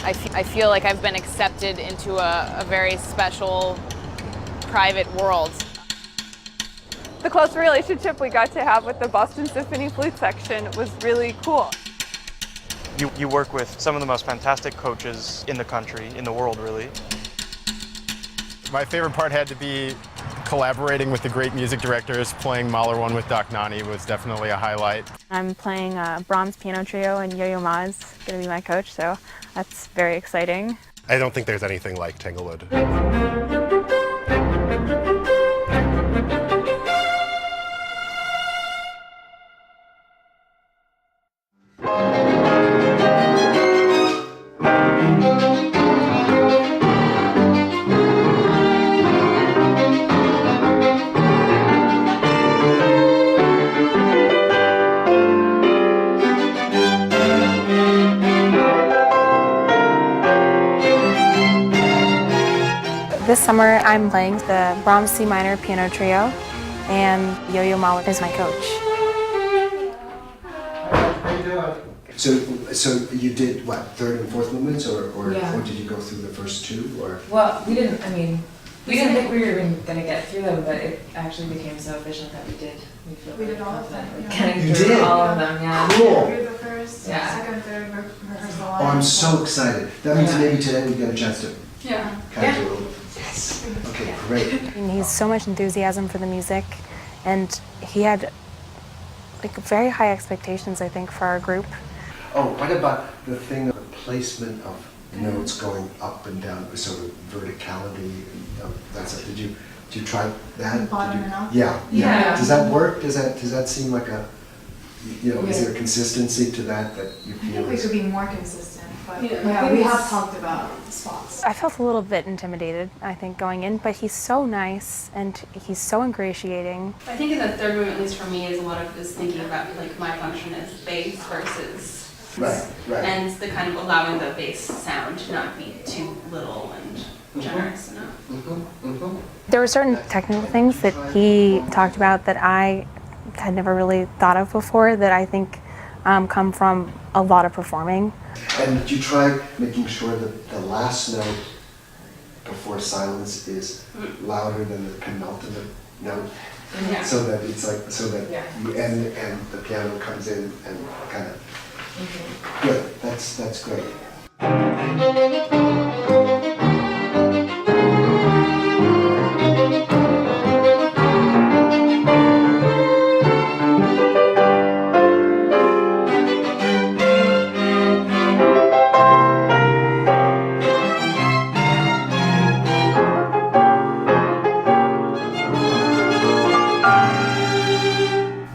I feel like I've been accepted into a very special, private world. The close relationship we got to have with the Boston Symphony flute section was really cool. You work with some of the most fantastic coaches in the country, in the world really. My favorite part had to be collaborating with the great music directors. Playing Mahler 1 with Doc Nani was definitely a highlight. I'm playing Brahms Piano Trio, and Yo-Yo Ma is going to be my coach, so that's very exciting. I don't think there's anything like Tanglewood. This summer I'm playing the Brahms C minor Piano Trio, and Yo-Yo Ma is my coach. How you doing? So you did what, third and fourth movements, or did you go through the first two, or? Well, we didn't think we were even gonna get through them, but it actually became so efficient that we did. We did all of them. Getting You through did? all of them, yeah. Cool. We did the first, second, third rehearsal. Oh, I'm so excited. That means maybe today we get a chance to kind of do a little. Yes. Okay, great. And he's so much enthusiasm for the music, and he had like very high expectations, I think, for our group. Oh, what about the thing of the placement of notes going up and down, the sort of verticality of that stuff? Did you try that? Bottom and up? Yeah. Yeah. Does that work? Does that seem like a, is there a consistency to that you feel? I think we could be more consistent, but Yeah, we have talked about the spots. I felt a little bit intimidated, I think, going in, but he's so nice and he's so ingratiating. I think in the third movement, at least for me, is a lot of this thinking about like my function as bass versus Right. and the kind of allowing the bass sound to not be too little and generous enough. There were certain technical things that he talked about that I had never really thought of before that I think come from a lot of performing. And did you try making sure that the last note before silence is louder than the penultimate note? Yeah. So that it's like, you end and the piano comes in and kind of, good, that's great.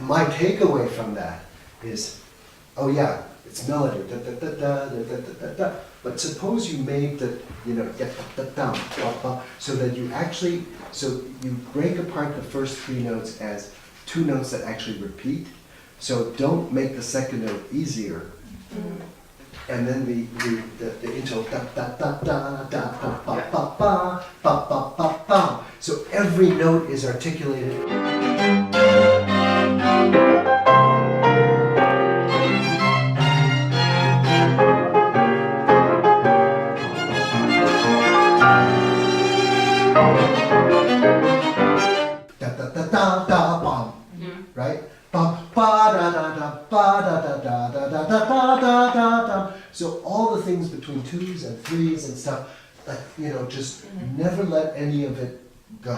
My takeaway from that is, oh yeah, it's melody, da da da da da da da da. But suppose you made the, get da da da, so that you actually, you break apart the first three notes as two notes that actually repeat. So don't make the second note easier. And then the intro da da da da da da ba ba ba ba ba ba ba. So every note is articulated. Da da da da da bum, right? Ba ba da da da ba da da da da da da da da da da. So all the things between twos and threes and stuff, like just never let any of it go.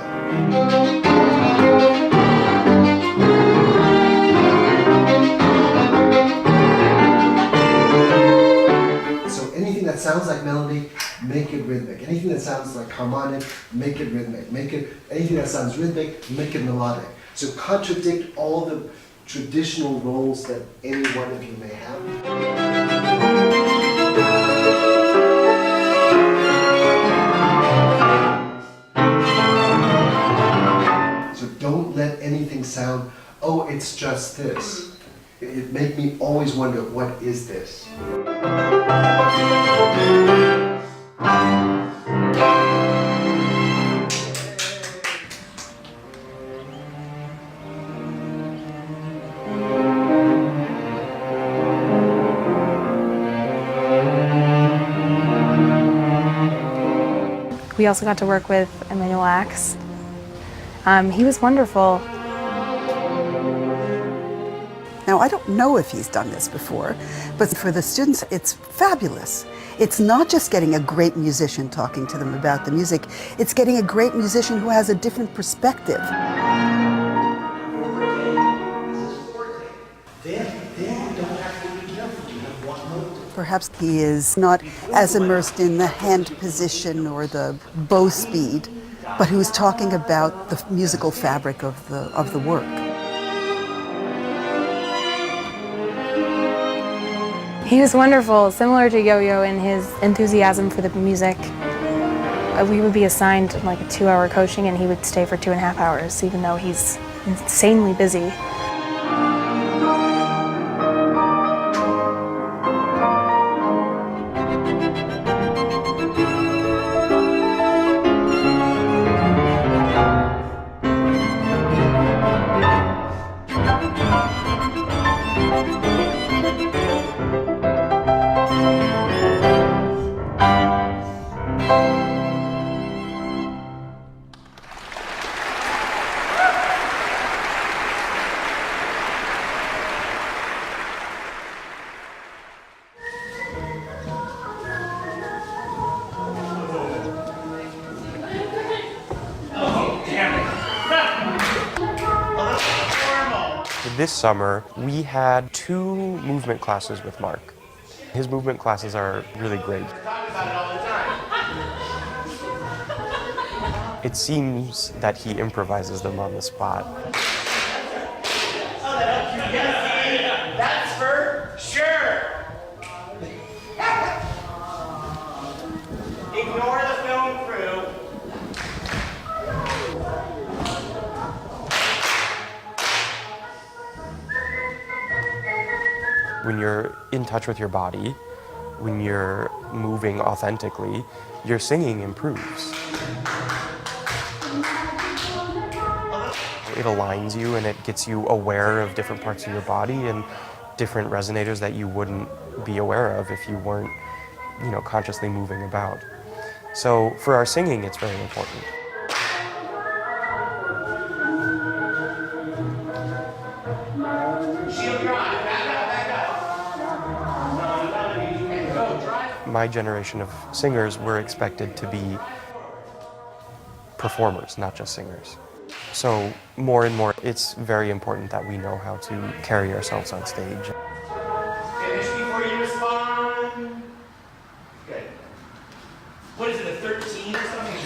So anything that sounds like melody, make it rhythmic. Anything that sounds like harmonic, make it rhythmic. Anything that sounds rhythmic, make it melodic. So contradict all the traditional roles that any one of you may have. So don't let anything sound, oh, it's just this. It made me always wonder, what is this? We also got to work with Emanuel Ax. He was wonderful. Now, I don't know if he's done this before, but for the students, it's fabulous. It's not just getting a great musician talking to them about the music, it's getting a great musician who has a different perspective. Perhaps he is not as immersed in the hand position or the bow speed, but who's talking about the musical fabric of the work. He was wonderful, similar to Yo-Yo in his enthusiasm for the music. We would be assigned like a 2-hour coaching and he would stay for 2.5 hours, even though he's insanely busy. This summer, we had 2 movement classes with Mark. His movement classes are really great. It seems that he improvises them on the spot. That's for sure. Ignore the film crew. When you're in touch with your body, when you're moving authentically, your singing improves. It aligns you and it gets you aware of different parts of your body and different resonators that you wouldn't be aware of if you weren't, consciously moving about. So for our singing, it's very important. My generation of singers were expected to be performers, not just singers. So more and more, it's very important that we know how to carry ourselves on stage. Finish before you respond. Good. What is it, a 13 or something?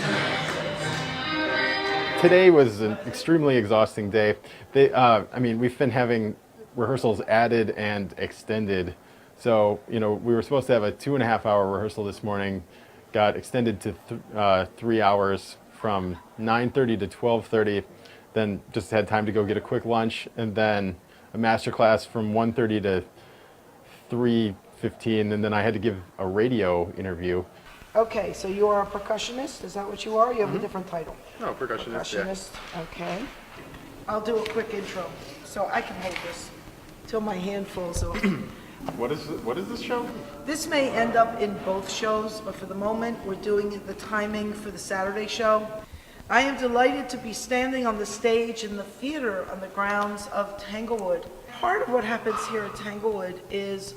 Today was an extremely exhausting day. We've been having rehearsals added and extended. So, we were supposed to have a 2.5-hour rehearsal this morning, got extended to 3 hours from 9:30 to 12:30, then just had time to go get a quick lunch, and then a master class from 1:30 to 3:15, and then I had to give a radio interview. Okay, so you are a percussionist, is that what you are? You have a different title. No, percussionist, yeah. Percussionist, okay. I'll do a quick intro, so I can hold this till my hand falls off. What is this show? This may end up in both shows, but for the moment, we're doing the timing for the Saturday show. I am delighted to be standing on the stage in the theater on the grounds of Tanglewood. Part of what happens here at Tanglewood is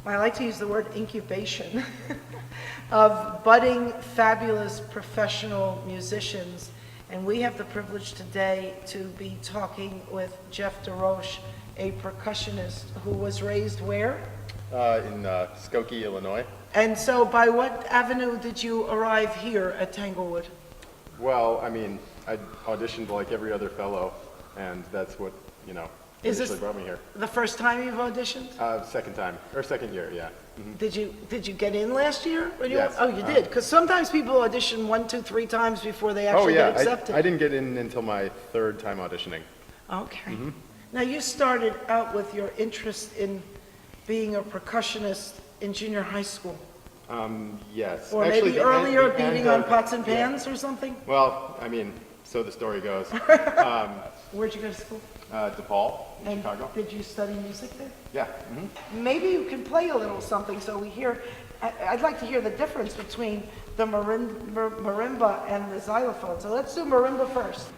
I like to use the word incubation, of budding, fabulous professional musicians. And we have the privilege today to be talking with Jeff DeRoche, a percussionist who was raised where? In Skokie, Illinois. And so by what avenue did you arrive here at Tanglewood? Well, I auditioned like every other fellow, and that's what, initially brought me here. The first time you've auditioned? Second year, yeah. Mm-hmm. Did you get in last year? Yes. Oh, you did? Because sometimes people audition 1, 2, 3 times before they actually get accepted. I didn't get in until my 3rd time auditioning. Okay. Mm-hmm. Now you started out with your interest in being a percussionist in junior high school. Yes. Or actually, maybe earlier beating on pots and pans or something? Well, so the story goes. Where'd you go to school? DePaul in And Chicago. did you study music there? Yeah. Maybe you can play a little something so we hear. I'd like to hear the difference between the marimba and the xylophone. So let's do marimba first.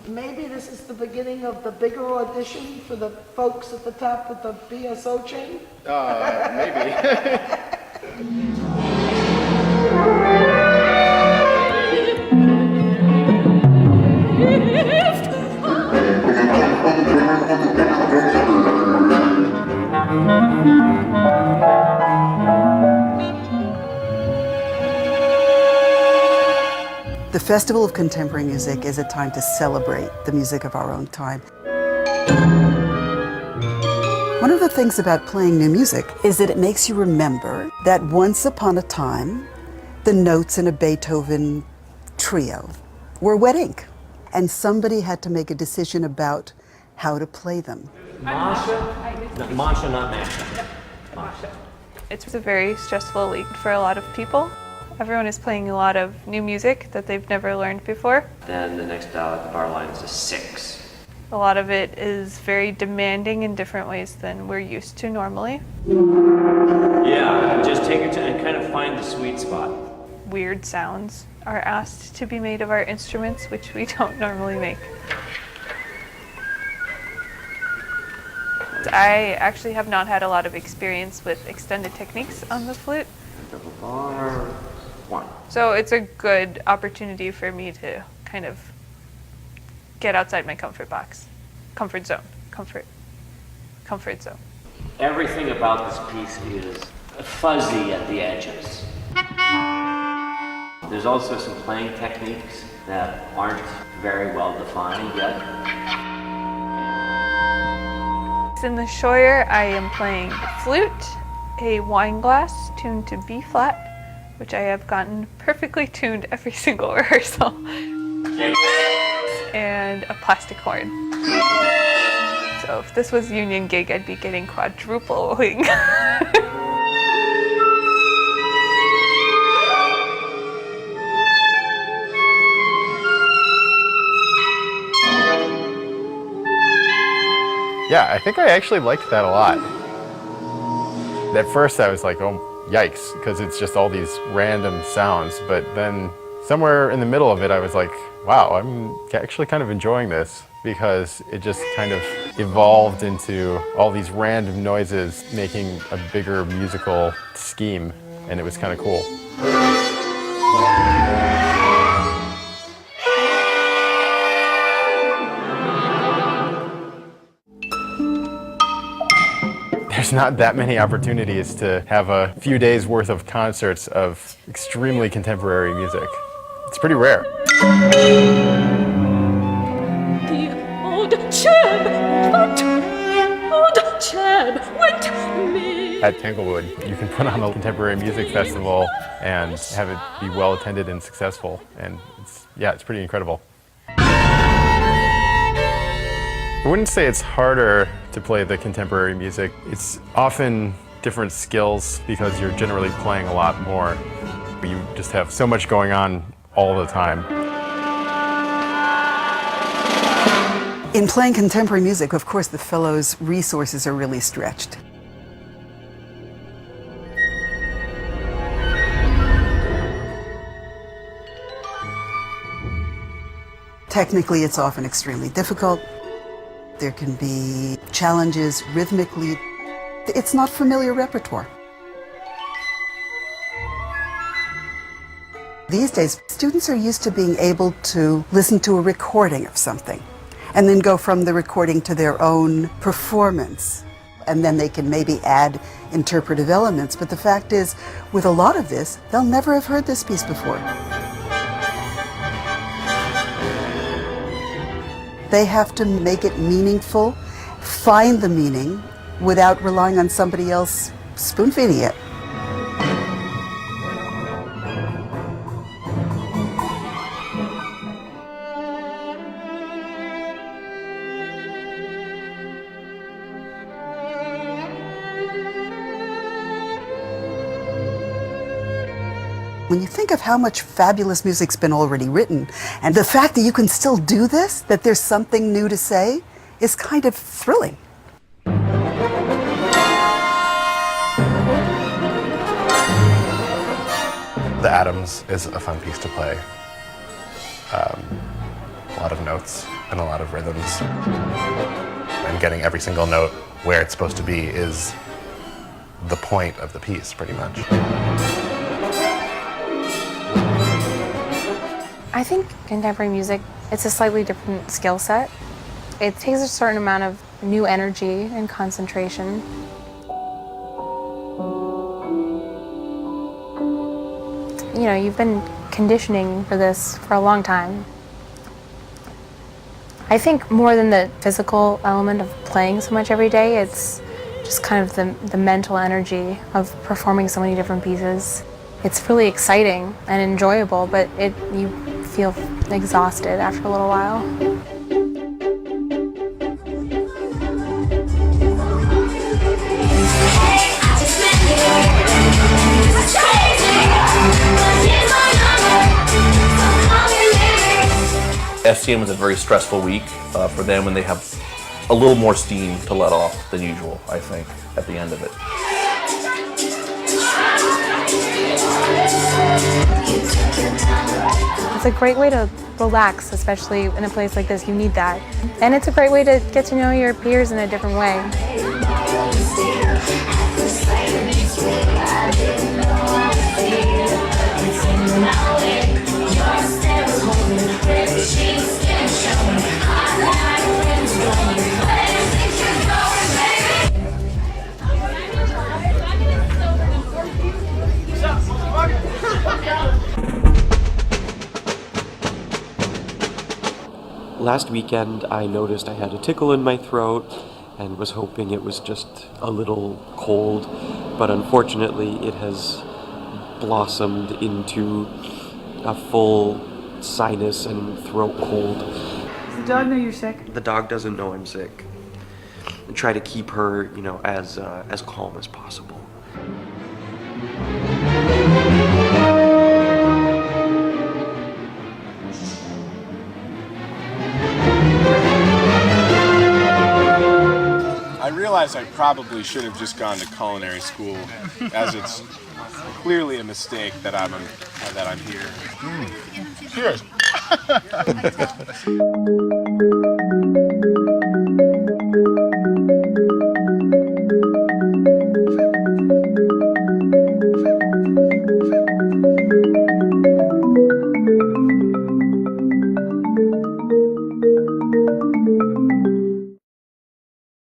Maybe this is the beginning of the bigger audition for the folks at the top with the BSO chain? Maybe. The Festival of Contemporary Music is a time to celebrate the music of our own time. One of the things about playing new music is that it makes you remember that once upon a time, the notes in a Beethoven trio were wet ink, and somebody had to make a decision about how to play them. Masha? No, Masha, not Masha. Masha. It's a very stressful week for a lot of people. Everyone is playing a lot of new music that they've never learned before. Then the next bar line is a 6. A lot of it is very demanding in different ways than we're used to normally. Yeah, just take your time and kind of find the sweet spot. Weird sounds are asked to be made of our instruments, which we don't normally make. I actually have not had a lot of experience with extended techniques on the flute. Bar 1. So it's a good opportunity for me to kind of get outside my comfort zone. Everything about this piece is fuzzy at the edges. There's also some playing techniques that aren't very well defined yet. In the Scheuer, I am playing the flute, a wine glass tuned to B flat, which I have gotten perfectly tuned every single rehearsal, and a plastic horn. So if this was union gig, I'd be getting quadrupling. Yeah, I think I actually liked that a lot. At first I was like, oh, yikes, because it's just all these random sounds. But then somewhere in the middle of it, I was like, wow, I'm actually kind of enjoying this, because it just kind of evolved into all these random noises making a bigger musical scheme, and it was kind of cool. There's not that many opportunities to have a few days worth of concerts of extremely contemporary music. It's pretty rare. At Tanglewood, you can put on a contemporary music festival and have it be well attended and successful, and it's pretty incredible. I wouldn't say it's harder to play the contemporary music. It's often different skills because you're generally playing a lot more. You just have so much going on all the time. In playing contemporary music, of course, the Fellows' resources are really stretched. Technically, it's often extremely difficult. There can be challenges rhythmically. It's not familiar repertoire. These days, students are used to being able to listen to a recording of something and then go from the recording to their own performance. And then they can maybe add interpretive elements. But the fact is, with a lot of this, they'll never have heard this piece before. They have to make it meaningful, find the meaning, without relying on somebody else spoon-feeding it. When you think of how much fabulous music's been already written, and the fact that you can still do this, that there's something new to say, is kind of thrilling. The Atoms is a fun piece to play. A lot of notes and a lot of rhythms. And getting every single note where it's supposed to be is the point of the piece, pretty much. I think contemporary music, it's a slightly different skill set. It takes a certain amount of new energy and concentration. You know, you've been conditioning for this for a long time. I think more than the physical element of playing so much every day, it's just kind of the mental energy of performing so many different pieces. It's really exciting and enjoyable, but you feel exhausted after a little while. STM was a very stressful week for them, and they have a little more steam to let off than usual, I think, at the end of it. It's a great way to relax, especially in a place like this. You need that. And it's a great way to get to know your peers in a different way. Last weekend, I noticed I had a tickle in my throat and was hoping it was just a little cold, but unfortunately it has blossomed into a full sinus and throat cold. Does the dog know you're sick? The dog doesn't know I'm sick. I try to keep her, as calm as possible. I realize I probably should have just gone to culinary school, as it's clearly a mistake that I'm here. Cheers.